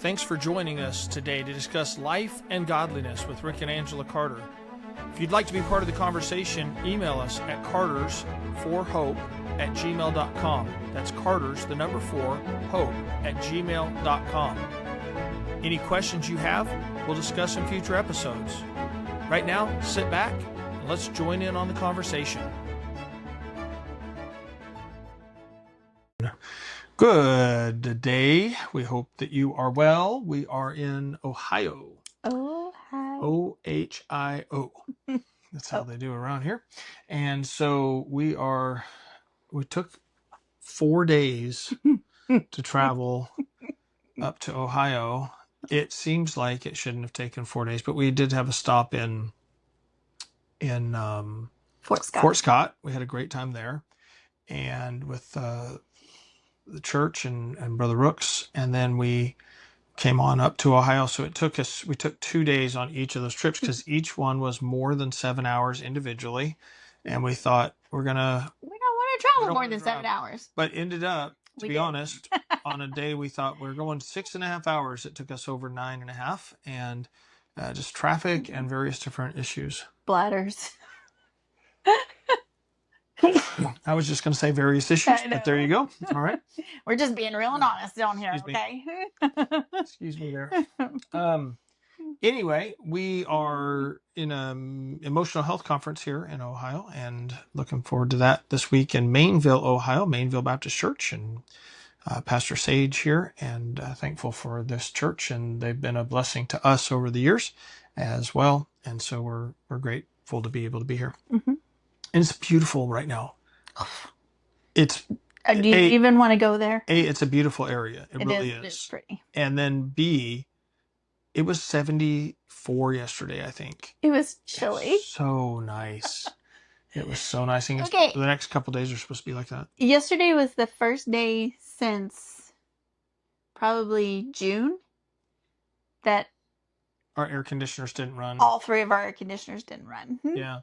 Thanks for joining us today to discuss life and godliness with Rick and Angela Carter. If you'd like to be part of the conversation, email us at cartersforhope@gmail.com. That's Carters, the number 4, hope@gmail.com. Any questions you have, we'll discuss in future episodes. Right now, sit back and let's join in on the conversation. Good day. We hope that you are well. We are in Ohio. Ohio. Ohio. That's how they do around here. And so we took 4 days to travel up to Ohio. It seems like it shouldn't have taken 4 days, but we did have a stop in Fort Scott. We had a great time there, and with the church and Brother Rooks, and then we came on up to Ohio. So we took 2 days on each of those trips because each one was more than 7 hours individually, and we thought we don't want to travel more than 7 hours, but ended up, to be honest, on a day we thought we were going 6.5 hours. It took us over 9.5, and just traffic and various different issues. Bladders. I was just going to say various issues, but there you go. All right. We're just being real and honest down here, okay? Excuse me there. Anyway, we are in an emotional health conference here in Ohio, and looking forward to that this week in Mainville, Ohio, Mainville Baptist Church, and Pastor Sage here, and thankful for this church, and they've been a blessing to us over the years as well, and so we're grateful to be able to be here. Mm-hmm. And it's beautiful right now. Do you even want to go there? It's a beautiful area. It really is. It's pretty. And then B, it was 74 yesterday, I think. It was chilly. So nice. It was so nice. And okay. The next couple of days are supposed to be like that. Yesterday was the first day since probably June that our air conditioners didn't run. All 3 of our air conditioners didn't run. Yeah.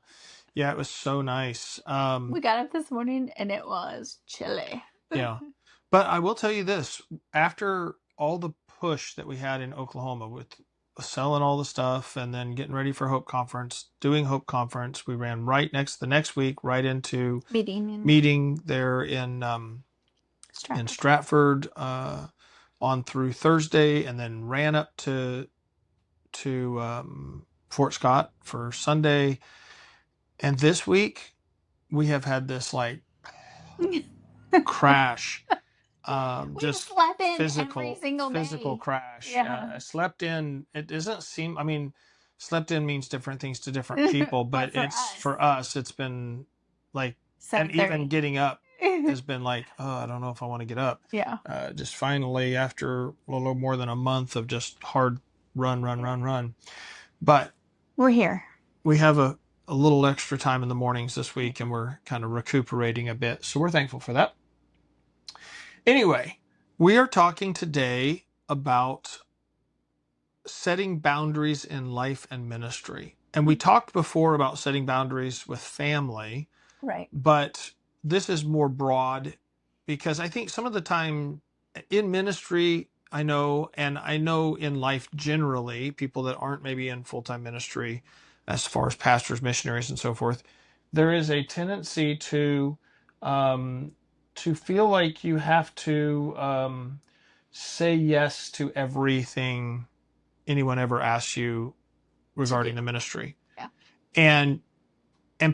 Yeah, it was so nice. We got up this morning and it was chilly. Yeah. But I will tell you this, after all the push that we had in Oklahoma with selling all the stuff and then getting ready for Hope Conference, doing Hope Conference, we ran the next week right into meeting there in Stratford on through Thursday, and then ran up to Fort Scott for Sunday. And this week we have had this like crash. Just slept in physical crash. Yeah. I slept in. It doesn't seem, slept in means different things to different people, but for us, it's been like, and even getting up has been like, oh, I don't know if I want to get up. Yeah. Just finally, after a little more than a month of just hard run. But we're here. We have a little extra time in the mornings this week, and we're kind of recuperating a bit. So we're thankful for that. Anyway, we are talking today about setting boundaries in life and ministry. And we talked before about setting boundaries with family. Right. But this is more broad, because I think some of the time in ministry, I know in life generally, people that aren't maybe in full-time ministry, as far as pastors, missionaries, and so forth, there is a tendency to feel like you have to say yes to everything anyone ever asks you regarding the ministry. Yeah. And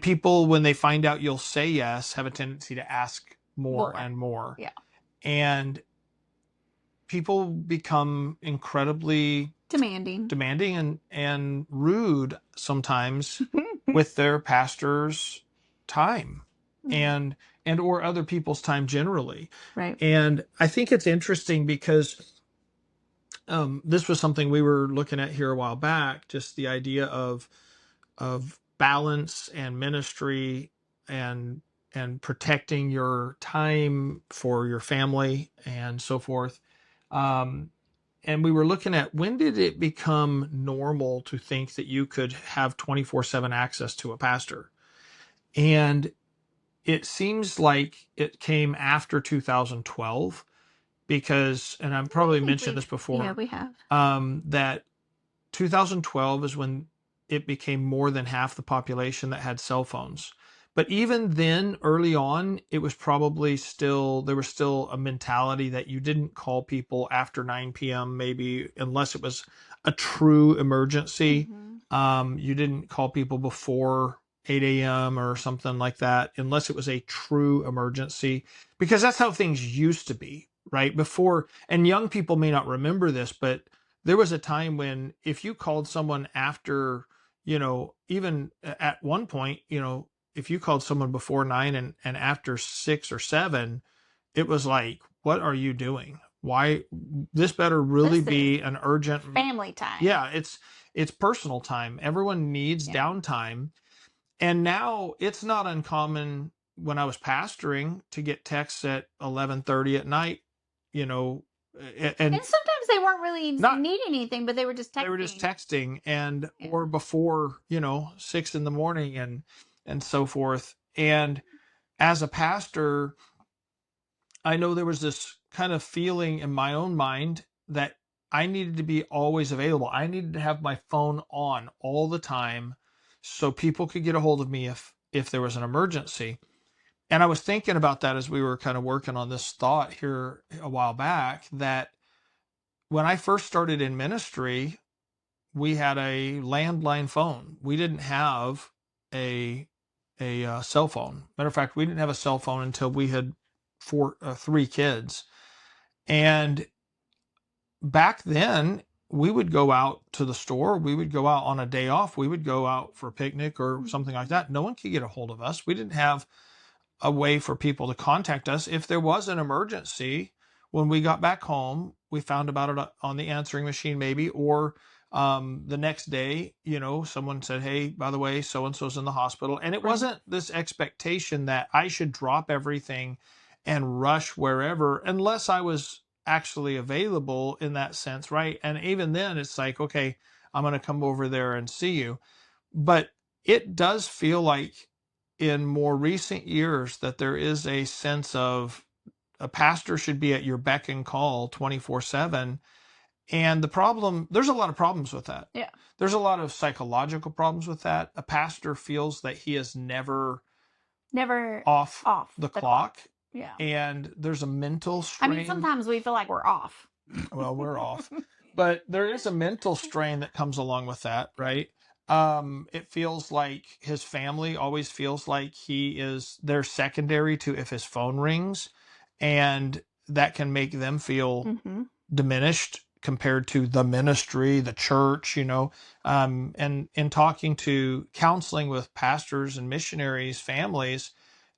people, when they find out you'll say yes, have a tendency to ask more and more. Yeah. And people become incredibly demanding and rude sometimes with their pastor's time and or other people's time generally. Right. And I think it's interesting because this was something we were looking at here a while back, just the idea of balance and ministry and protecting your time for your family and so forth. And we were looking at, when did it become normal to think that you could have 24/7 access to a pastor? And it seems like it came after 2012. because, and I've probably think mentioned this we've yeah, before, we have. that 2012 is when it became more than half the population that had cell phones. But even then, early on, it was probably still, there was still a mentality that you didn't call people after 9 p.m., maybe, unless it was a true emergency. You didn't call people before 8 a.m. or something like that, unless it was a true emergency, because that's how things used to be, right? Before, and young people may not remember this, but there was a time when if you called someone after, even at one point, if you called someone before 9 and after 6 or 7, it was like, what are you doing? Why? This better really This is be an urgent. family time. Yeah, it's personal time. Everyone needs Yeah. downtime. And now it's not uncommon when I was pastoring to get texts at 11:30 at night, you know, and And sometimes they weren't really not needing anything, but they were just they were just texting. texting, and Yeah. or before 6 in the morning and so forth. And as a pastor, I know there was this kind of feeling in my own mind that I needed to be always available. I needed to have my phone on all the time so people could get a hold of me if there was an emergency. And I was thinking about that as we were kind of working on this thought here a while back, that when I first started in ministry, we had a landline phone. We didn't have a cell phone. Matter of fact, we didn't have a cell phone until we had 3 kids. And back then, we would go out to the store. We would go out on a day off. We would go out for a picnic or something like that. No one could get a hold of us. We didn't have a way for people to contact us. If there was an emergency, when we got back home, we found about it on the answering machine, maybe, or the next day, someone said, hey, by the way, so and so's in the hospital. And it Right. wasn't this expectation that I should drop everything and rush wherever unless I was actually available in that sense, right? And even then, it's like, okay, I'm going to come over there and see you. But it does feel like in more recent years that there is a sense of a pastor should be at your beck and call 24/7. And there's a lot of problems with that. Yeah. There's a lot of psychological problems with that. A pastor feels that he is never off the clock. Yeah. And there's a mental I strain. mean, sometimes we feel like we're off. Well, we're off. But there is a mental strain that comes along with that, right? It feels like his family always feels like they're secondary to if his phone rings, and that can make them feel diminished compared to the ministry, the church, and in talking to counseling with pastors and missionaries, families,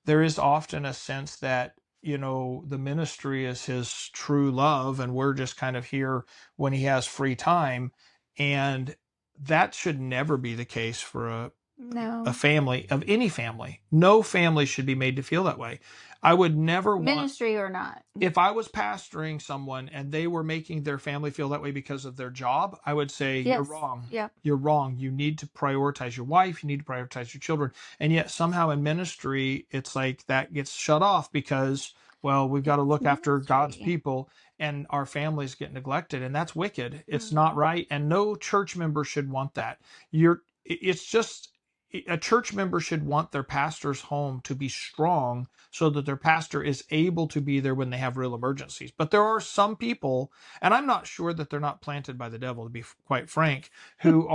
there is often a sense that the ministry is his true love and we're just kind of here when he has free time. And that should never be the case for a family, of any family. No family should be made to feel that way. I would never want, ministry or not. if I was pastoring someone and they were making their family feel that way because of their job, I would say, Yes. you're wrong. Yep. You're wrong. You need to prioritize your wife. You need to prioritize your children. And yet somehow in ministry, it's like that gets shut off because, well, we've got to look after God's people and our families get neglected. And that's wicked. It's not right. And no church member should want that. It's just, a church member should want their pastor's home to be strong so that their pastor is able to be there when they have real emergencies. But there are some people, and I'm not sure that they're not planted by the devil, to be quite frank, who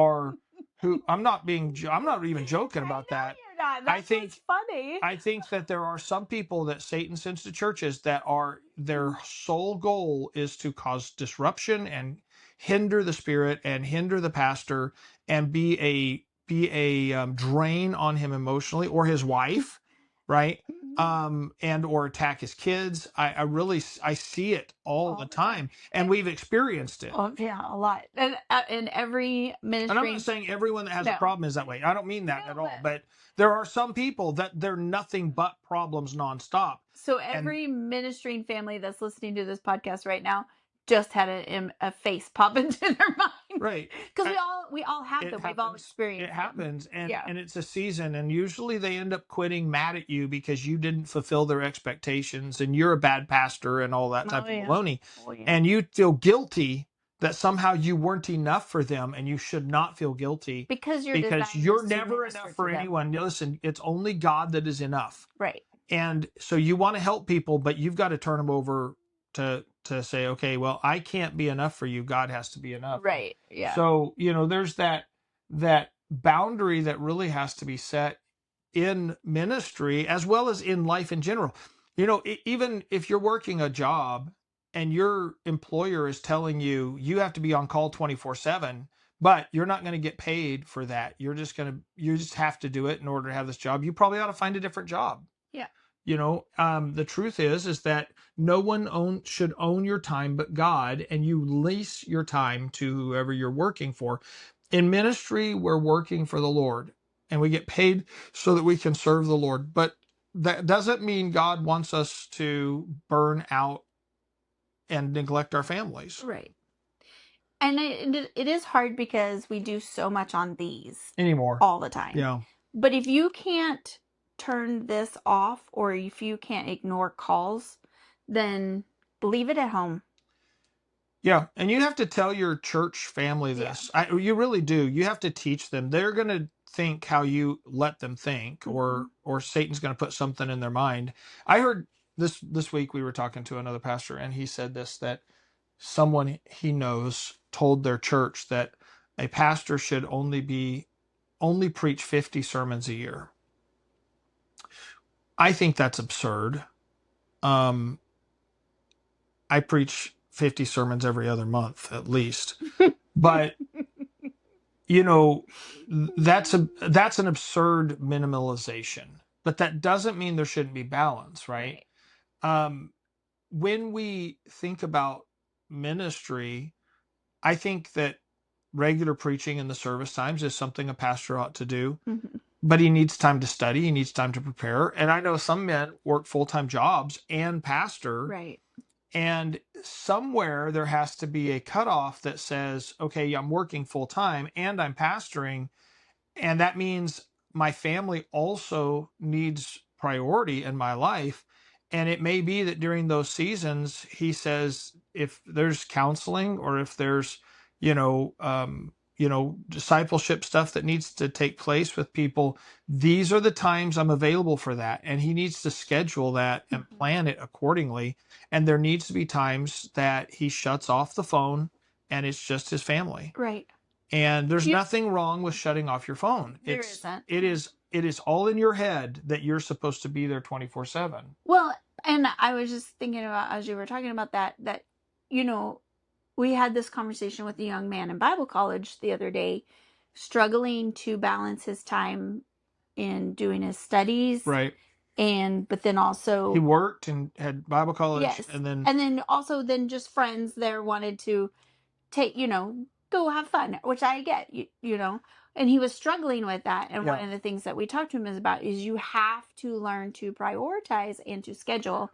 I'm not even joking about that. You're not. That's funny. I think that there are some people that Satan sends to churches that their sole goal is to cause disruption and hinder the spirit and hinder the pastor and be a drain on him emotionally, or his wife, right? And or attack his kids. I see it all the time, and we've experienced it. Oh yeah, a lot. And in every ministry. And I'm not saying everyone that has a problem is that way. I don't mean that at all. But there are some people that they're nothing but problems nonstop. So every ministering family that's listening to this podcast right now just had a face pop into their mind. Right. Because we all have It them. We've all happens. It experienced them. happens, and Yeah. it's a season, and usually they end up quitting mad at you because you didn't fulfill their expectations, and you're a bad pastor and all that Oh type of yeah. baloney, Oh yeah. and you feel guilty that somehow you weren't enough for them, and you should not feel guilty Because your because design you're is to never minister enough to for them. anyone. Listen, it's only God that is enough. Right. And so you want to help people, but you've got to turn them over to say, okay, well, I can't be enough for you. God has to be enough. Right. Yeah. So, there's that boundary that really has to be set in ministry as well as in life in general. Even if you're working a job and your employer is telling you you have to be on call 24/7, but you're not going to get paid for that. You just have to do it in order to have this job. You probably ought to find a different job. Yeah. The truth is that no one should own your time but God, and you lease your time to whoever you're working for. In ministry, we're working for the Lord, and we get paid so that we can serve the Lord. But that doesn't mean God wants us to burn out and neglect our families Right. And it is hard because we do so much on these anymore. all the time. Yeah. But if you can't turn this off, or if you can't ignore calls, then leave it at home. Yeah, and you have to tell your church family Yeah. this. You really do. You have to teach them. They're going to think how you let them think, Mhm. or Satan's going to put something in their mind. I heard this week we were talking to another pastor, and he said this, that someone he knows told their church that a pastor should only preach 50 sermons a year. I think that's absurd. Um, I preach 50 sermons every other month at least, but you know that's an absurd minimalization, but that doesn't mean there shouldn't be balance, right? Right. um when we think about ministry, I think that regular preaching in the service times is something a pastor ought to do, Mhm. but he needs time to study, he needs time to prepare. And I know some men work full-time jobs and pastor, Right. and somewhere there has to be a cutoff that says, okay, I'm working full-time and I'm pastoring, and that means my family also needs priority in my life. And it may be that during those seasons, he says, if there's counseling, or if there's, discipleship stuff that needs to take place with people, these are the times I'm available for that. And he needs to schedule that and Mhm. plan it accordingly. And there needs to be times that he shuts off the phone and it's just his family. Right. And there's You, nothing wrong with shutting off your phone. there isn't. It is all in your head that you're supposed to be there 24/7. Well, and I was just thinking about, as you were talking about that, you know, we had this conversation with a young man in Bible college the other day, struggling to balance his time in doing his studies, Right. but then He also, worked and had Bible college, yes, and then and then also then just friends there wanted to take, go have fun, which I get, and he was struggling with that. And one yeah. of the things that we talked to him is about is you have to learn to prioritize and to schedule.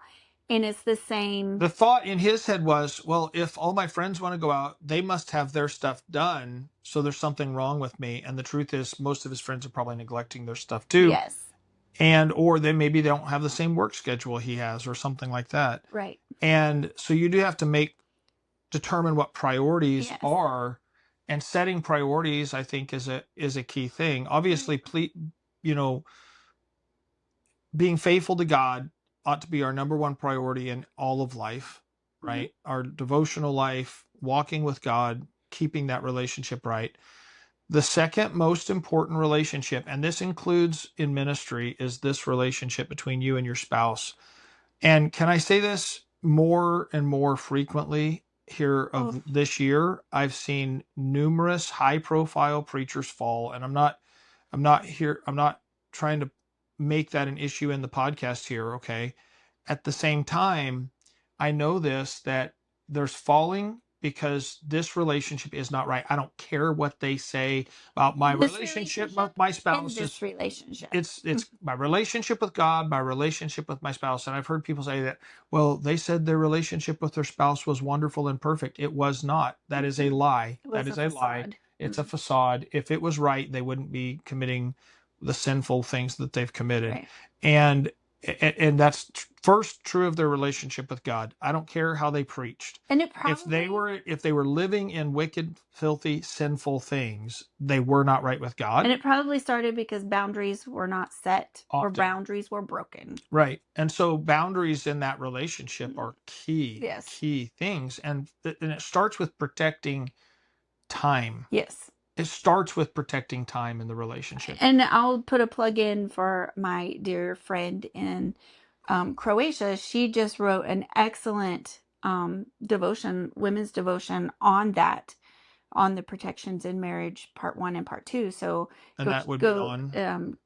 And it's the same. The thought in his head was, well, if all my friends want to go out, they must have their stuff done, so there's something wrong with me. And the truth is, most of his friends are probably neglecting their stuff too, Yes. and or maybe they don't have the same work schedule he has, or something like that. Right. And so you do have to determine what priorities Yes. are, and setting priorities, I think, is a key thing. Obviously, you know being faithful to God ought to be our number one priority in all of life, Mhm. right? Our devotional life, walking with God, keeping that relationship right. The second most important relationship, and this includes in ministry, is this relationship between you and your spouse. And can I say this more and more frequently here Oh, of this year? I've seen numerous high profile preachers fall, and I'm not trying to make that an issue in the podcast here, okay? At the same time, I know this, that there's falling because this relationship is not right. I don't care what they say about my This relationship with relationship my and spouse. this relationship. It's my relationship with God, my relationship with my spouse. And I've heard people say that, well, they said their relationship with their spouse was wonderful and perfect. It was not. That is a lie. It That was a is a lie. facade. It's a facade. If it was right, they wouldn't be committing the sinful things that they've committed. Right. And that's first true of their relationship with God. I don't care how they preached. And it If they probably were if they were living in wicked, filthy, sinful things, they were not right with and God. it probably started because boundaries were not set or Often. boundaries were broken. Right. And so boundaries in that relationship are Yes. key things. And it starts with protecting time. Yes. It starts with protecting time in the relationship. And I'll put a plug in for my dear friend in Croatia. She just wrote an excellent devotion, women's devotion on that, on the protections in marriage, part 1 and part 2. So And go that would be go. on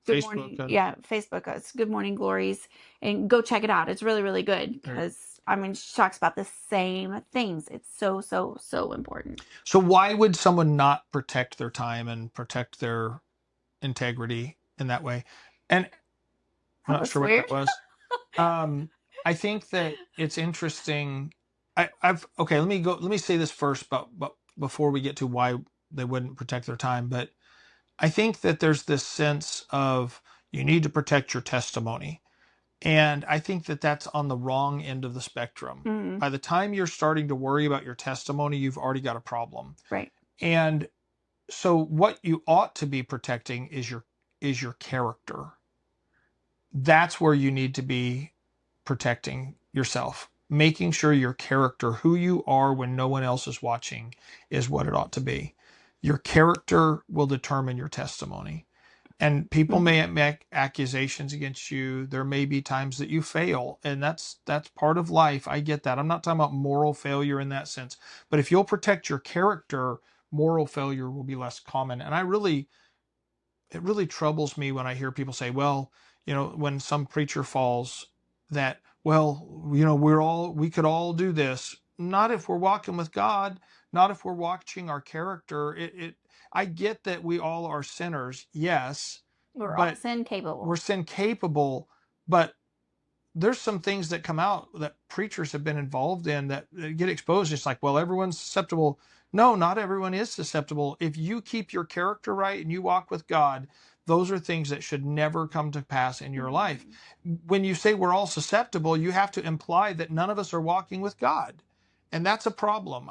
Good Facebook. morning, yeah, Facebook. It's Good Morning Glories, and go check it out. It's really really good Right. because I mean she talks about the same things. It's so so so important. So why would someone not protect their time and protect their integrity in that way? And I'm That not was sure what weird. that was. I think that it's interesting. I've okay. Let me go. Let me say this first, but before we get to why they wouldn't protect their time, but I think that there's this sense of you need to protect your testimony, and I think that that's on the wrong end of the spectrum. Mm, By the time you're starting to worry about your testimony, you've already got a problem. right. And so, what you ought to be protecting is your character. That's where you need to be protecting yourself, making sure your character, who you are when no one else is watching, is what it ought to be. Your character will determine your testimony. And people Mm. may make accusations against you. There may be times that you fail, and that's part of life. I get that. I'm not talking about moral failure in that sense. But if you'll protect your character, moral failure will be less common. And it really troubles me when I hear people say, well, when some preacher falls, that, well, we could all do this. Not if we're walking with God, not if we're watching our character. I get that we all are sinners, yes, We're all but sin capable. we're sin capable, but there's some things that come out that preachers have been involved in that get exposed. It's like, well, everyone's susceptible. No, not everyone is susceptible. If you keep your character right and you walk with God, those are things that should never come to pass in your life. When you say we're all susceptible, you have to imply that none of us are walking with God. And that's a problem.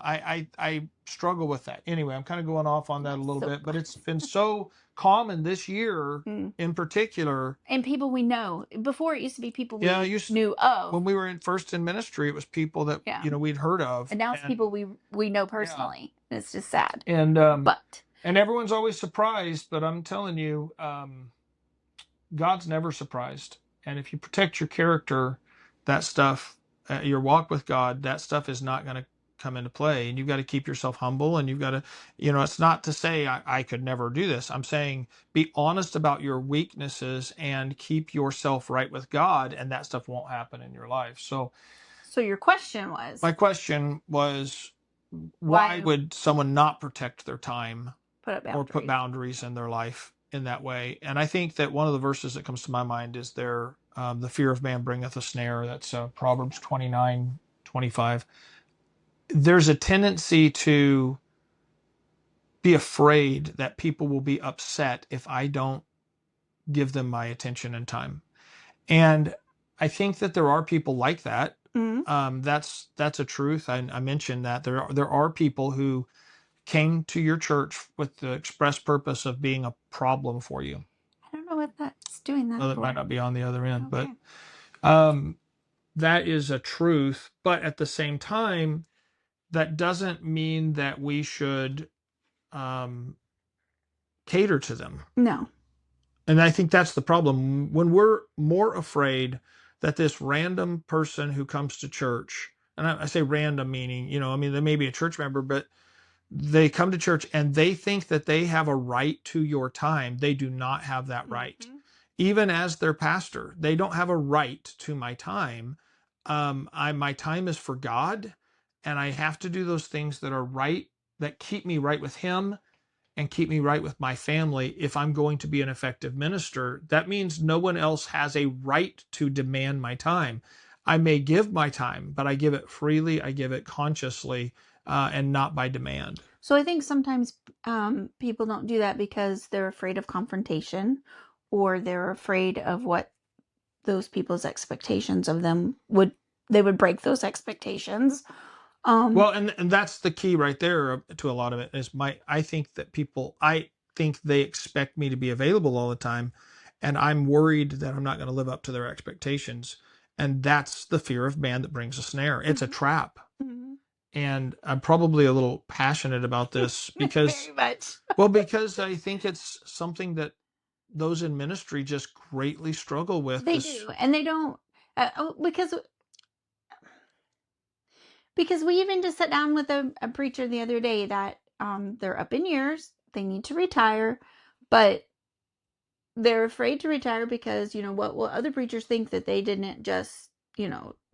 I struggle with that. Anyway, I'm kind of going off on that a little So, bit, but it's been so common this year in particular. and people we know. Before it used to be people Yeah, we knew of. when we were first in ministry, it was people that Yeah. we'd heard of, And now it's people we know yeah, personally. And it's just sad. and But everyone's always surprised. But I'm telling you, God's never surprised. And if you protect your character, that stuff, your walk with God, that stuff is not going to come into play. And you've got to keep yourself humble, and you've got to, it's not to say I could never do this. I'm saying be honest about your weaknesses and keep yourself right with God, and that stuff won't happen in your life. So your question was, my question was, why why would someone not protect their time put up or put boundaries? boundaries in their life in that way? And I think that one of the verses that comes to my mind is there, the fear of man bringeth a snare. That's Proverbs 29:25. There's a tendency to be afraid that people will be upset if I don't give them my attention and time. And I think that there are people like that. Mm-hmm. That's a truth. I mentioned that there are people who came to your church with the express purpose of being a problem for you. I don't know what that's doing that Well, it for. might not be on the other end, Okay. but that is a truth. But at the same time, that doesn't mean that we should um, cater to them. No. And I think that's the problem. When we're more afraid that this random person who comes to church, and I say random meaning, I mean, they may be a church member, but they come to church and they think that they have a right to your time. They do not have that right. Mm-hmm. Even as their pastor, they don't have a right to my time. My time is for God, and I have to do those things that are right, that keep me right with him and keep me right with my family if I'm going to be an effective minister. That means no one else has a right to demand my time. I may give my time, but I give it freely, I give it consciously, and not by demand. So I think sometimes people don't do that because they're afraid of confrontation, or they're afraid of what those people's expectations of them would, they would break those expectations. Well, and that's the key right there to a lot of it is I think that people, I think they expect me to be available all the time, and I'm worried that I'm not going to live up to their expectations. And that's the fear of man that brings a snare. It's a trap. Mhm. And I'm probably a little passionate about this because, Very much. well, because I think it's something that those in ministry just greatly struggle with. They do, and they don't, because we even just sat down with a preacher the other day that they're up in years, they need to retire, but they're afraid to retire because, what will other preachers think, that they didn't just,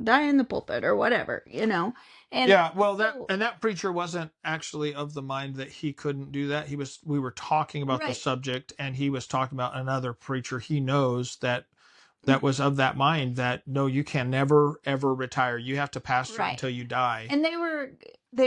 die in the pulpit or whatever. And Yeah, well, so, that preacher wasn't actually of the mind that he couldn't do that. We were talking about the right. subject, and he was talking about another preacher he knows that Mhm. was of that mind, that no, you can never ever retire. You have to pastor Right. until you die. And they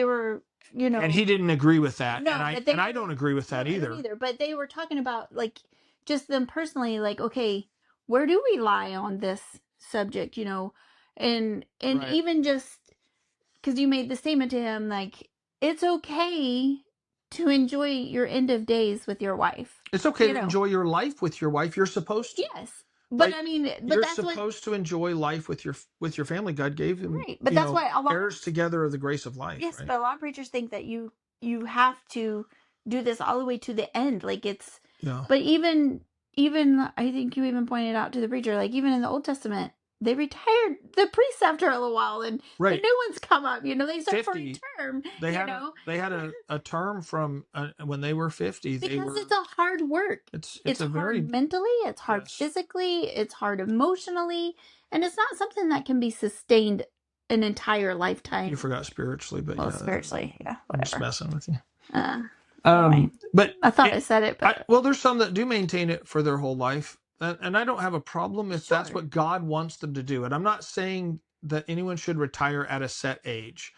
were, And he didn't agree with that, no, but they I were, don't agree with no, that I don't either. either. But they were talking about, like, just them personally, like, okay, where do we lie on this subject? And Right. even just because you made the statement to him, like, it's okay to enjoy your end of days with your wife. It's okay to enjoy your life with your wife. You're supposed to. Yes, but Like, I mean, but you're that's what, supposed to enjoy life with your family. God gave him, right? But that's why a lot of, heirs together of the grace of life, yes, right? but a lot of preachers think that you have to do this all the way to the end, like it's. Yeah. But even I think you even pointed out to the preacher, like, even in the Old Testament, they retired the priests after a little while, and the Right. new ones come up. They serve for a 50, term. they had a term from when they were 50. They Because were, it's a hard work. it's It's a hard very, mentally, it's hard yes. physically, it's hard emotionally, and it's not something that can be sustained an entire You lifetime. forgot spiritually, but Well, yeah, spiritually, yeah, I'm just whatever. messing with you. Uh, anyway, But I thought I said it, but well, there's some that do maintain it for their whole life, and I don't have a problem if that's sure. what God wants them to do. And I'm not saying that anyone should retire at a set age.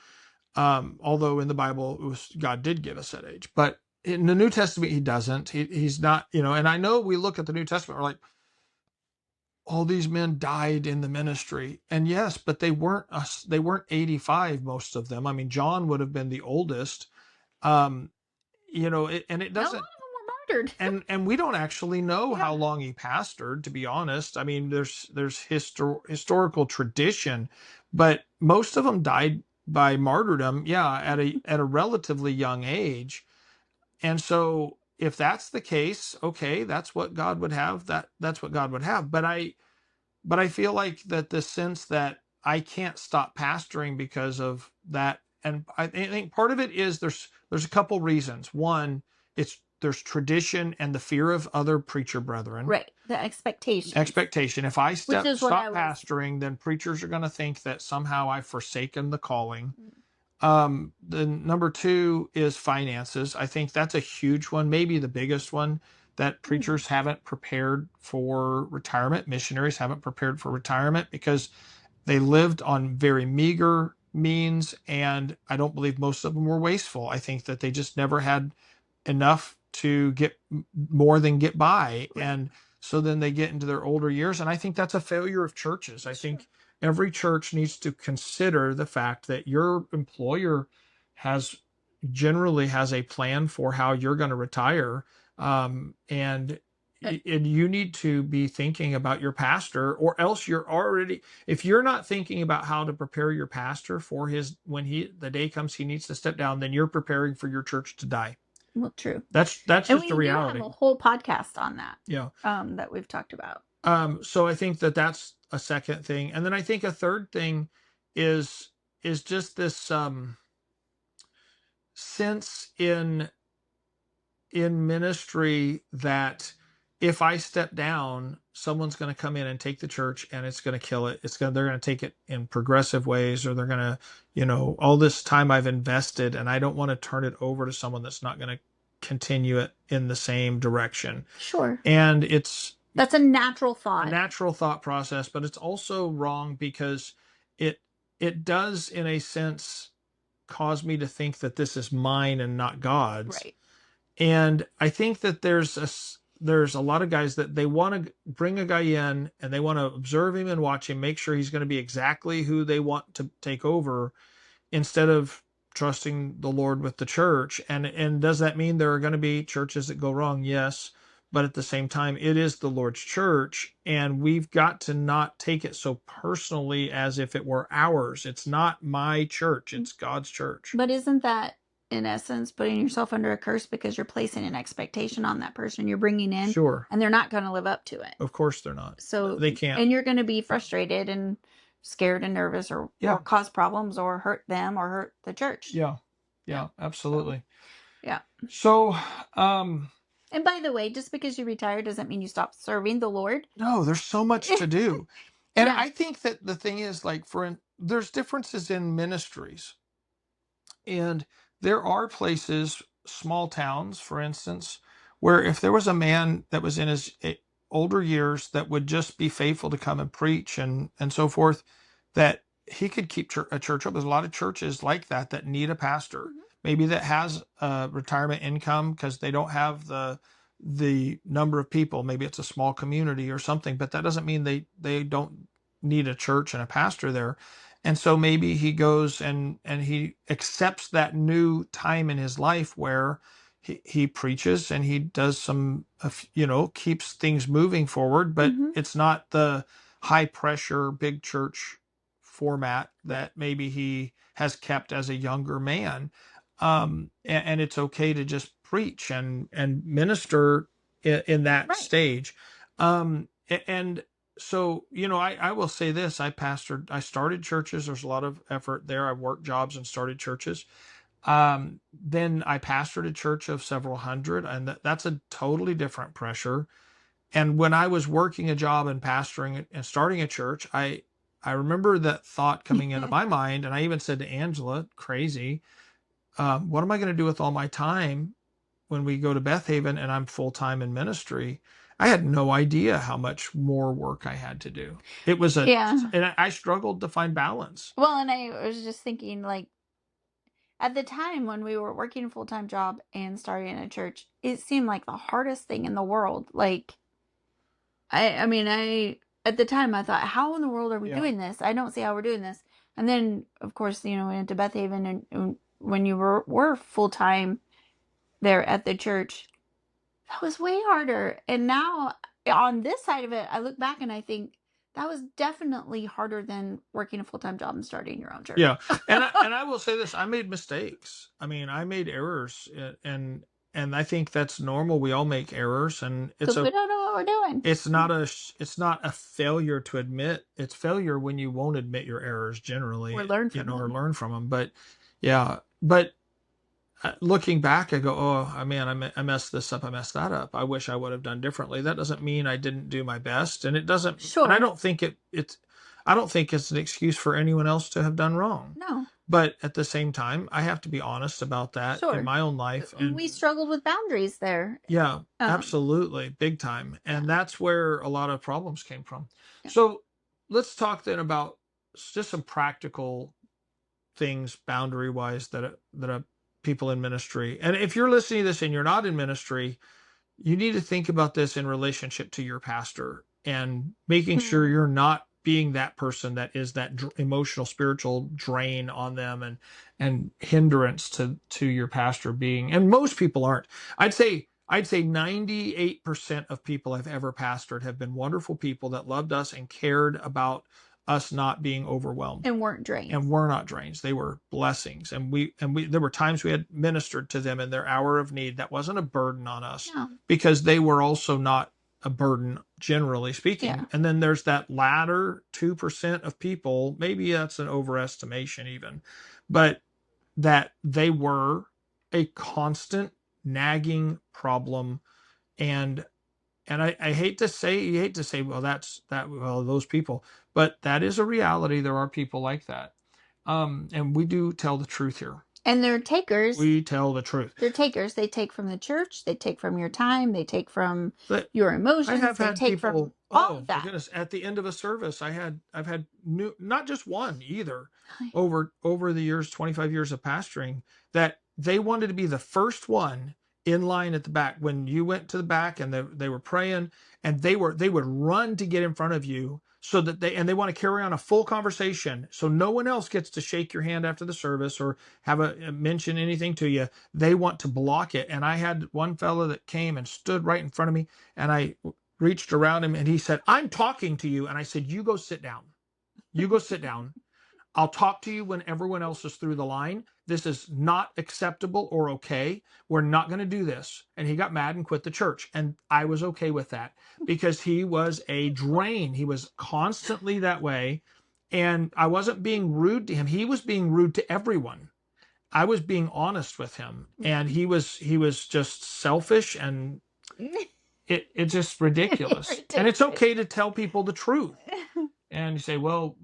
Although in the Bible, God did give a set age, but in the New Testament, he doesn't. He's not, and I know we look at the New Testament, we're like, all these men died in the ministry, and yes, but they weren't 85, most of them. I mean, John would have been the oldest. um and it A lot of doesn't, them were martyred. and we don't actually know Yeah. how long he pastored, to be honest. I mean, there's historical tradition, but most of them died by martyrdom, yeah, at a relatively young age. And so if that's the case, okay, that's what God would have. That's what God would have. But I feel like that the sense that I can't stop pastoring because of that, and I think part of it is there's a couple reasons. One, it's there's tradition and the fear of other preacher brethren. Right. The expectations, Expectation. If I which is what I stop was. pastoring, then preachers are going to think that somehow I've forsaken the calling. Mm. The number two is finances. I think that's a huge one, maybe the biggest one, that preachers haven't prepared for retirement. Missionaries haven't prepared for retirement because they lived on very meager means, and I don't believe most of them were wasteful. I think that they just never had enough to get more than get by. Right. And so then they get into their older years. And I think that's a failure of churches. I think every church needs to consider the fact that your employer has generally has a plan for how you're going to retire. And you need to be thinking about your pastor, or else you're already, if you're not thinking about how to prepare your pastor for his, when the day comes he needs to step down, then you're preparing for your church to die. Well, true. That's And just a we do have reality. a whole podcast on that. Yeah. That we've talked about. So I think that that's a second thing, and then I think a third thing is just this sense in ministry that if I step down, someone's going to come in and take the church and it's going to kill it. They're going to take it in progressive ways, or they're going to, all this time I've invested and I don't want to turn it over to someone that's not going to continue it in the same direction. Sure. And That's a natural a thought. natural thought process, but it's also wrong because it does, in a sense, cause me to think that this is mine and not God's. Right. And I think that there's a lot of guys that they want to bring a guy in and they want to observe him and watch him, make sure he's going to be exactly who they want to take over, instead of trusting the Lord with the church. And does that mean there are going to be churches that go wrong? Yes. But at the same time, it is the Lord's church, and we've got to not take it so personally as if it were ours. It's not my church, it's God's church. But isn't that, in essence, putting yourself under a curse because you're placing an expectation on that person you're bringing in? Sure. And they're not going to live up to it. Of course they're not. So they can't. And you're going to be frustrated and scared and nervous, or cause problems or hurt them or hurt the church. Yeah, absolutely. So, So, and by the way, just because you retire doesn't mean you stop serving the Lord. no, there's so much to do. And Yeah. I think that the thing is, like, there's differences in ministries. And there are places, small towns, for instance, where if there was a man that was in his older years that would just be faithful to come and preach and so forth, that he could keep a church up. There's a lot of churches like that need a pastor, maybe that has a retirement income because they don't have the number of people. Maybe it's a small community or something, but that doesn't mean they don't need a church and a pastor there. And so maybe he goes and he accepts that new time in his life where he preaches and he does some, keeps things moving forward, but it's not the high pressure, big church format that maybe he has kept as a younger man. And it's okay to just preach and minister in that stage. And so, I will say this, I started churches. There's a lot of effort there. I worked jobs and started churches. Then I pastored a church of several hundred, and that's a totally different pressure. And when I was working a job and pastoring and starting a church, I remember that thought coming into my mind. And I even said to Angela, crazy, what am I going to do with all my time when we go to Beth Haven and I'm full-time in ministry? I had no idea how much more work I had to do. It was and I struggled to find balance. Well, and I was just thinking, like, at the time when we were working a full-time job and starting a church, it seemed like the hardest thing in the world. Like, I mean, at the time I thought, how in the world are we doing this? I don't see how we're doing this. And then, of course, we went to Beth Haven, and when you were full-time there at the church, that was way harder. And now on this side of it, I look back and I think that was definitely harder than working a full-time job and starting your own church. Yeah. And I will say this, I made mistakes. I mean, I made errors, and I think that's normal. We all make errors, and we don't know what we're doing. It's not a failure to admit. It's failure when you won't admit your errors generally, or learn from them. Or learn from them. But yeah, but looking back, I go, oh man, I messed this up. I messed that up. I wish I would have done differently. That doesn't mean I didn't do my best, and it doesn't. Sure. And I don't think I don't think it's an excuse for anyone else to have done wrong. No. But at the same time, I have to be honest about that in my own life. And we struggled with boundaries there. Yeah, absolutely. Big time. And that's where a lot of problems came from. So let's talk then about just some practical things, boundary wise, that people in ministry. And if you're listening to this and you're not in ministry, you need to think about this in relationship to your pastor and making sure you're not being that person that is that emotional, spiritual drain on them and hindrance to your pastor being. And most people aren't. I'd say 98% of people I've ever pastored have been wonderful people that loved us and cared about us not being overwhelmed and weren't drains. And were not drains. They were blessings. And we there were times we had ministered to them in their hour of need. That wasn't a burden on us because they were also not a burden, generally speaking. Yeah. And then there's that latter 2% of people, maybe that's an overestimation even, but that they were a constant nagging problem and And I hate to say, you hate to say, well, well, those people, but that is a reality. There are people like that. And we do tell the truth here. And they're takers. We tell the truth. They're takers. They take from the church. They take from your time. They take from But your I emotions. have They had take from people, all oh of my that. goodness, at the end of a service, I've had new, not just one either, over the years, 25 years of pastoring, that they wanted to be the first one in line at the back when you went to the back and they were praying, and they would run to get in front of you so that they want to carry on a full conversation, so no one else gets to shake your hand after the service or have a mention anything to you. They want to block it. And I had one fellow that came and stood right in front of me, and I reached around him and he said, "I'm talking to you." And I said, "You go sit down. You go sit down. I'll talk to you when everyone else is through the line. This is not acceptable or okay. We're not going to do this." And he got mad and quit the church. And I was okay with that because he was a drain. He was constantly that way. And I wasn't being rude to him. He was being rude to everyone. I was being honest with him. And he was just selfish, and it's just ridiculous. And it's okay to tell people the truth. And you say, well,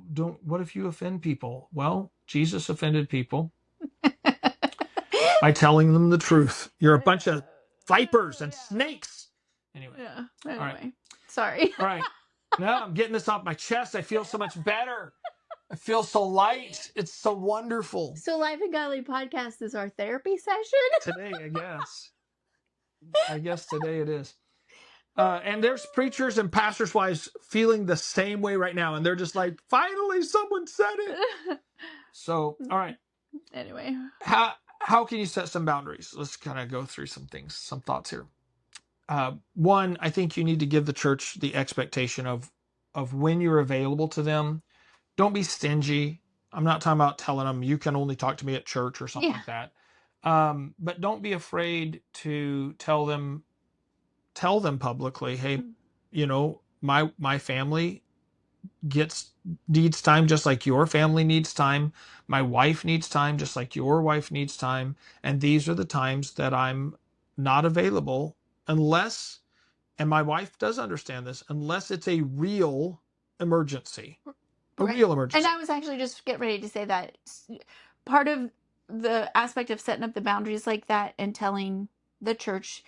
what if you offend people? Well, Jesus offended people by telling them the truth. You're a bunch of vipers and snakes. Anyway. Yeah. Anyway. All right. Sorry. All right. Now I'm getting this off my chest. I feel so much better. I feel so light. It's so wonderful. So Life and Godly podcast is our therapy session? Today, I guess. I guess today it is. And there's preachers and pastors' wives feeling the same way right now. And they're just like, finally, someone said it. So, all right. Anyway. How can you set some boundaries? Let's kind of go through some things, some thoughts here. One, I think you need to give the church the expectation of when you're available to them. Don't be stingy. I'm not talking about telling them you can only talk to me at church or something like that. But don't be afraid to tell them publicly, hey, my family needs time just like your family needs time. My wife needs time just like your wife needs time. And these are the times that I'm not available unless, and my wife does understand this, unless it's a real emergency. Real emergency. And I was actually just getting ready to say that part of the aspect of setting up the boundaries like that and telling the church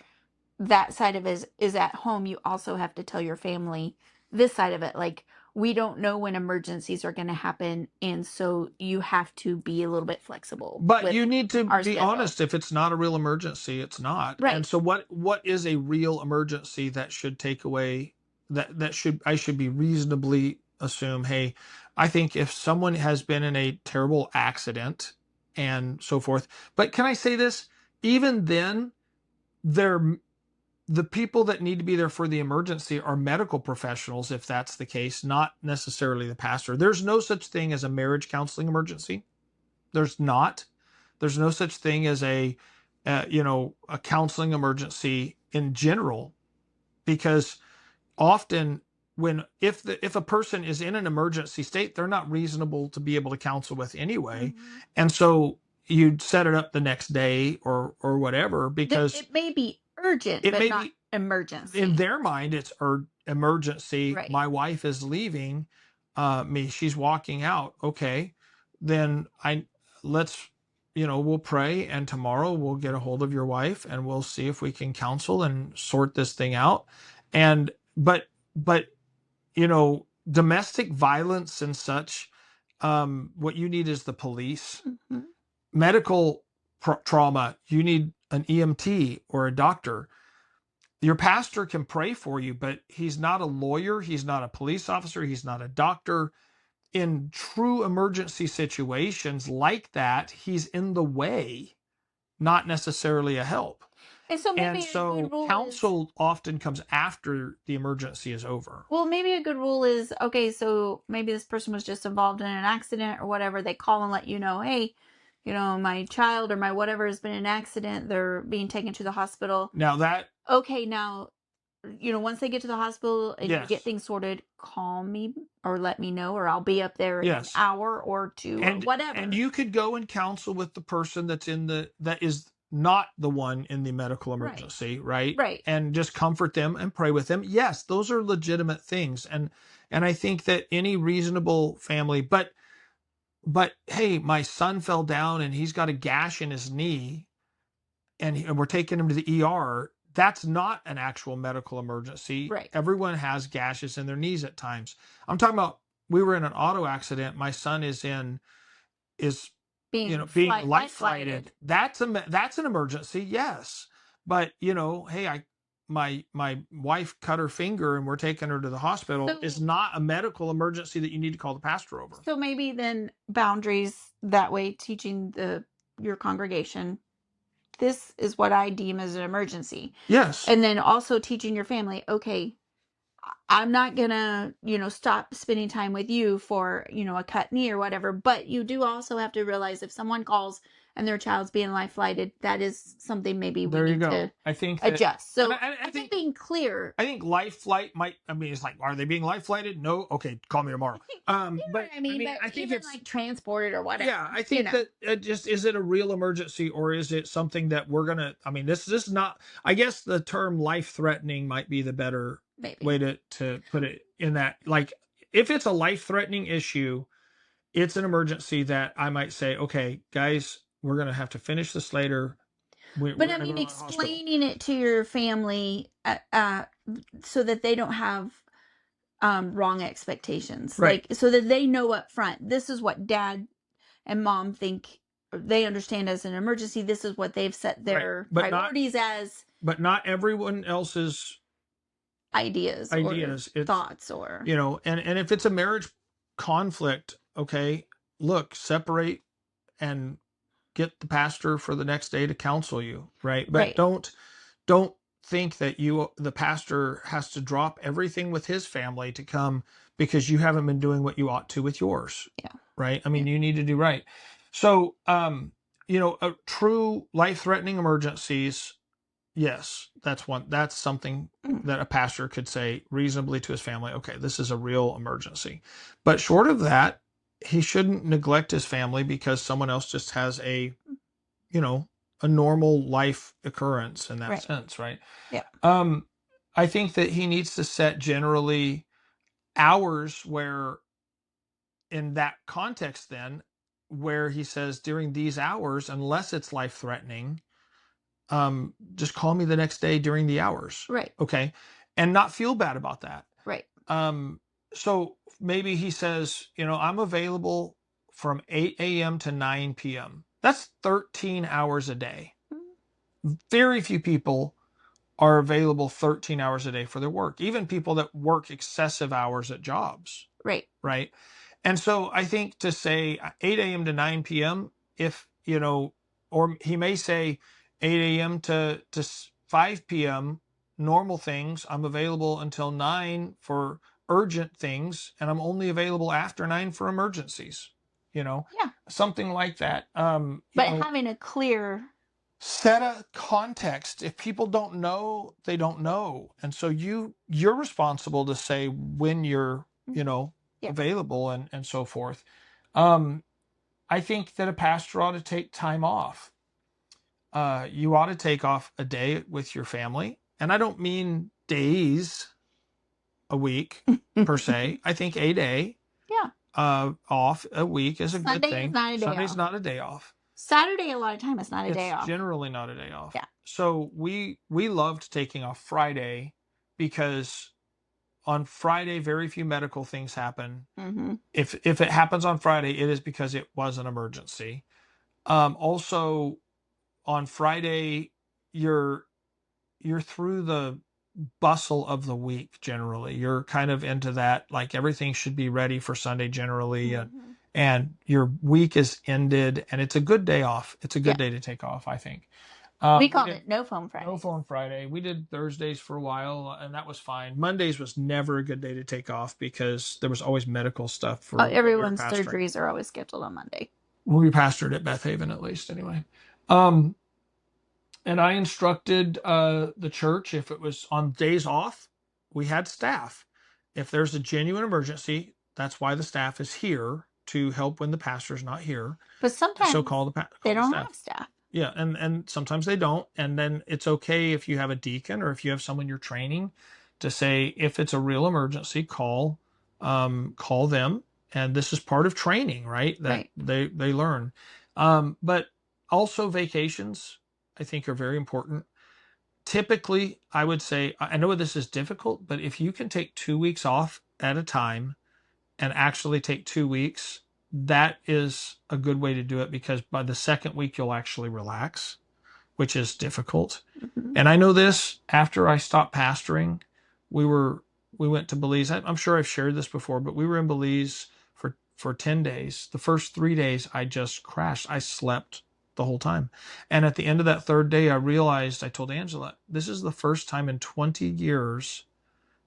that side of it is at home. You also have to tell your family this side of it. Like, we don't know when emergencies are going to happen, and so you have to be a little bit flexible. But you need to be schedule. honest. If it's not a real emergency, it's not. Right. And so what is a real emergency that should take away I should be reasonably assume, hey, I think if someone has been in a terrible accident and so forth. But can I say this? Even then, the people that need to be there for the emergency are medical professionals, if that's the case, not necessarily the pastor. There's no such thing as a marriage counseling emergency. There's not. There's no such thing as a counseling emergency in general, because often if a person is in an emergency state, they're not reasonable to be able to counsel with anyway. Mm-hmm. And so you'd set it up the next day or whatever, because it may be urgent, but not emergency. In their mind, it's emergency. Right. My wife is leaving me. She's walking out. Okay, then we'll pray, and tomorrow we'll get a hold of your wife and we'll see if we can counsel and sort this thing out. And but domestic violence and such, what you need is the police. Mm-hmm. Medical trauma, you need an EMT or a doctor. Your pastor can pray for you, but he's not a lawyer. He's not a police officer. He's not a doctor. In true emergency situations like that, he's in the way, not necessarily a help. And so counsel often comes after the emergency is over. Well, maybe a good rule is, okay, so maybe this person was just involved in an accident or whatever. They call and let you know, hey, my child or my whatever has been in an accident. They're being taken to the hospital. Now once they get to the hospital and you get things sorted, call me or let me know, or I'll be up there in an hour or two or whatever. And you could go and counsel with the person that is not the one in the medical Right. emergency, right? Right. And just comfort them and pray with them. Yes, those are legitimate things. And I think that any reasonable family, but hey, my son fell down and he's got a gash in his knee and we're taking him to the ER. That's not an actual medical emergency. Right. Everyone has gashes in their knees at times. I'm talking about, we were in an auto accident. My son is Being being life life flighted. flighted. That's an emergency, yes. But hey, my wife cut her finger and we're taking her to the hospital is So not a medical emergency that you need to call the pastor over. so maybe then boundaries that way, teaching your congregation, this is what I deem as an emergency. Yes. And then also teaching your family, okay, I'm not gonna, stop spending time with you for, a cut knee or whatever. But you do also have to realize if someone calls and their child's being life flighted, that is something maybe we There you need go. to I think that, adjust. and So I I think think being clear. I think life flight might. I mean, it's like, are they being life flighted? No. Okay, call me tomorrow. You know But what I mean? But I think even it's, like transported or whatever. yeah. I think that just, is it a real emergency or is it something that we're gonna? I mean, this is not. I guess the term life threatening might be the better Maybe. way to put it, in that, like, if it's a life threatening issue, it's an emergency that I might say, okay, guys, we're gonna have to finish this later. We're But I gonna go mean, to the hospital. explaining it to your family, so that they don't have wrong expectations, Right. like so that they know up front, this is what dad and mom think, or they understand as an emergency. This is what they've set Right. their But priorities as not everyone else's ideas or ideas. It's, thoughts or and if it's a marriage conflict, okay, look, separate and get the pastor for the next day to counsel you, right? But right. don't think that the pastor has to drop everything with his family to come because you haven't been doing what you ought to with yours. Yeah. Right? I mean, Yeah. you need to do right. So, a true life-threatening emergencies, yes, that's something Mm. that a pastor could say reasonably to his family, okay, this is a real emergency. But short of that, he shouldn't neglect his family because someone else just has you know, a normal life occurrence in that Right. sense, right? Yeah. I think that he needs to set generally hours where, in that context, then, where he says during these hours, unless it's life threatening, just call me the next day during the hours. Right. Okay. And not feel bad about that. Right. So maybe he says, I'm available from 8 a.m. to 9 p.m. That's 13 hours a day. Very few people are available 13 hours a day for their work, even people that work excessive hours at jobs. Right. Right. And so I think to say 8 a.m. to 9 p.m., if, or he may say 8 a.m. to 5 p.m., normal things, I'm available until 9 for urgent things, and I'm only available after 9 for emergencies, Yeah. something like that. But having a clear, Set a context. If people don't know, they don't know. And so you're responsible to say when you're, yeah. available and so forth. Um, I think that a pastor ought to take time off. You ought to take off a day with your family. And I don't mean days a week per se. I think a day Yeah. off a week is a good Sunday is thing. not a day Sunday's off. not a day off. Saturday, a lot of time, it's not a day It's off. generally not a day off. Yeah. So we loved taking off Friday because on Friday very few medical things happen. Mm-hmm. If it happens on Friday, it is because it was an emergency. Also on Friday, you're through the bustle of the week generally. You're kind of into that, like everything should be ready for Sunday generally, Mm-hmm. and your week is ended, and it's a good day off. It's a good day to take off, I think. We called it No Phone Friday. No phone Friday. We did Thursdays for a while, and that was fine. Mondays was never a good day to take off because there was always medical stuff for everyone's surgeries are always scheduled on Monday. We pastored at Beth Haven, at least, anyway. And I instructed the church, if it was on days off, we had staff. If there's a genuine emergency, that's why the staff is here to help when the pastor's not here. But sometimes So call they don't staff. have staff. Yeah, and sometimes they don't, and then it's okay if you have a deacon or if you have someone you're training to say if it's a real emergency, call them, and this is part of training, right? That Right. they learn. But also vacations, I think, are very important. Typically, I would say I know this is difficult, but if you can take 2 weeks off at a time and actually take 2 weeks, that is a good way to do it because by the second week you'll actually relax, which is difficult. Mm-hmm. And I know this after I stopped pastoring, we were we went to Belize. I'm sure I've shared this before, but we were in Belize for 10 days. The first 3 days I just crashed. I slept the whole time. And at the end of that third day I realized, I told Angela, this is the first time in 20 years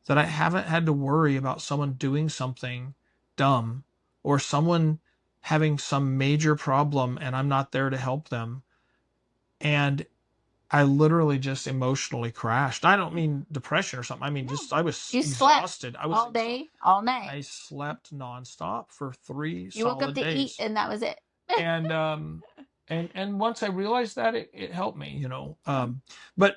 that I haven't had to worry about someone doing something dumb or someone having some major problem and I'm not there to help them. And I literally just emotionally crashed. I don't mean depression or something. I mean, No, just I was you slept exhausted. I was all day, all night. I slept nonstop for three You woke up solid to eat, days. and that was it. And once I realized that, it helped me, Yeah. But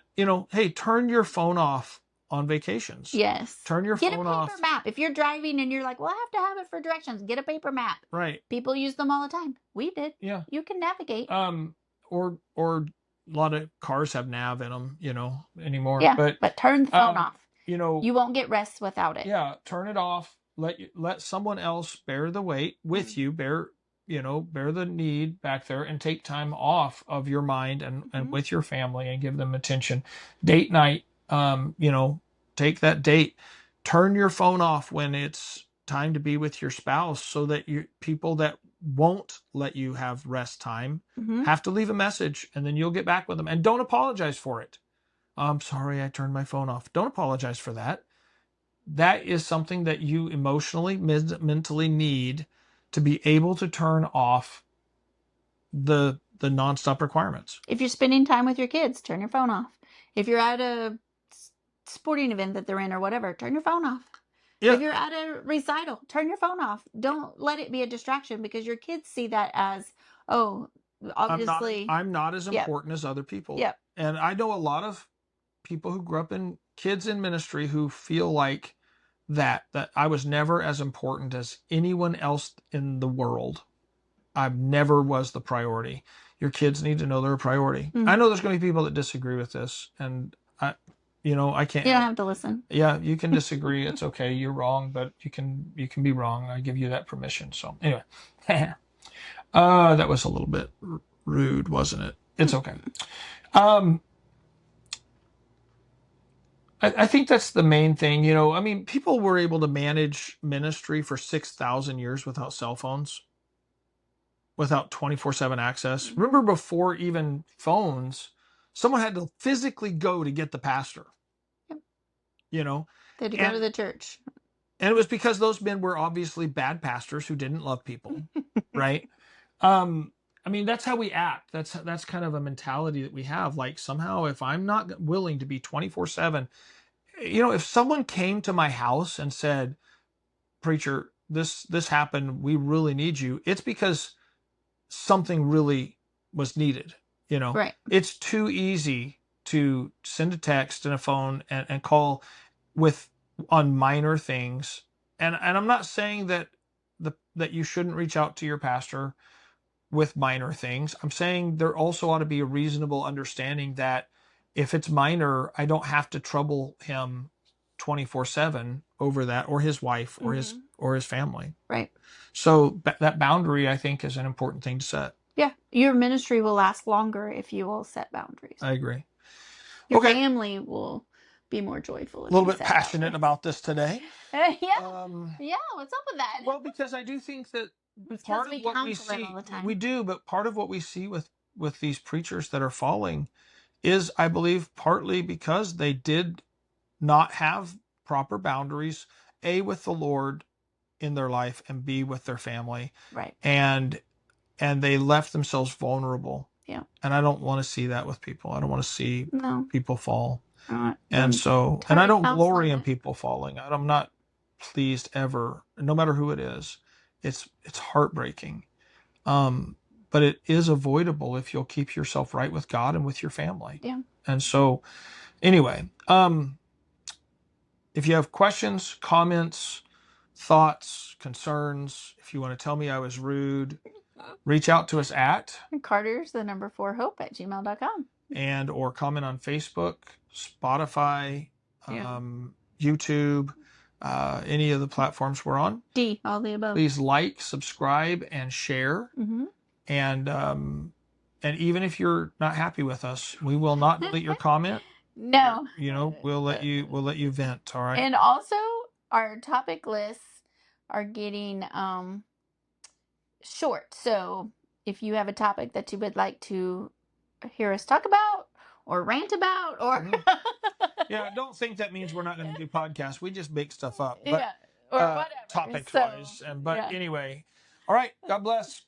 hey, turn your phone off on vacations. Yes. Turn your Get a phone paper off. map. If you're driving and you're like, well, I have to have it for directions, get a paper map. Right. People use them all the time. We did. Yeah. You can navigate. Or a lot of cars have nav in them, anymore. Yeah, but turn the phone off. You know, You won't get rest without it. yeah, turn it off. Let someone else bear the weight with you, bear the need back there, and take time off of your mind and with your family and give them attention. Date night, take that date. Turn your phone off when it's time to be with your spouse, so that people that won't let you have rest time have to leave a message, and then you'll get back with them. And don't apologize for it. I'm sorry I turned my phone off. Don't apologize for that. That is something that you emotionally, mentally need to be able to turn off the nonstop requirements. If you're spending time with your kids, turn your phone off. If you're at a sporting event that they're in or whatever, turn your phone off. Yeah. If you're at a recital, turn your phone off. Don't let it be a distraction, because your kids see that as, oh, obviously. I'm not as important as other people. Yep. And I know a lot of people who grew up in kids in ministry who feel like that I was never as important as anyone else in the world. I never was the priority. Your kids need to know they're a priority. I know there's going to be people that disagree with this, and I can't. You don't have to listen. Yeah, you can disagree. It's okay. You're wrong, but you can be wrong. I give you that permission. So anyway, that was a little bit rude, wasn't it? It's okay. I think that's the main thing. I mean, people were able to manage ministry for 6,000 years without cell phones, without 24/7 access. Remember, before even phones, someone had to physically go to get the pastor. Yep. They had to go to the church. And it was because those men were obviously bad pastors who didn't love people, right? I mean, that's how we act. That's kind of a mentality that we have. Like, somehow, if I'm not willing to be 24/7, if someone came to my house and said, "Preacher, this happened. We really need you," it's because something really was needed. Right. It's too easy to send a text and a phone and call on minor things. And I'm not saying that that you shouldn't reach out to your pastor with minor things. I'm saying there also ought to be a reasonable understanding that if it's minor, I don't have to trouble him 24/7 over that, or his wife, or his family. Right. So that boundary, I think, is an important thing to set. Yeah. Your ministry will last longer if you will set boundaries. I agree. Your family will be more joyful. A little bit passionate about this today. Yeah. Yeah. What's up with that? Well, because I do think that part of what we see, we do, but part of what we see with these preachers that are falling is, I believe, partly because they did not have proper boundaries, A, with the Lord in their life, and B, with their family. Right. And they left themselves vulnerable. Yeah. And I don't want to see that with people. I don't want to see people fall. And I don't glory in people falling. I'm not pleased ever, no matter who it is. It's heartbreaking. but it is avoidable if you'll keep yourself right with God and with your family. Yeah. And so, anyway, if you have questions, comments, thoughts, concerns, if you want to tell me I was rude, reach out to us at Carter's the number 4 hope at gmail.com. and or comment on Facebook, Spotify, Yeah. YouTube, any of the platforms we're on. D, all the above. Please like, subscribe, and share. Mm-hmm. And even if you're not happy with us, we will not delete your comment. No. You know, we'll let you vent. All right. And also, our topic lists are getting short. So if you have a topic that you would like to hear us talk about or rant about, or yeah, don't think that means we're not going to do podcasts. We just make stuff up. But, yeah, or whatever. Topic So, wise. But anyway, all right. God bless.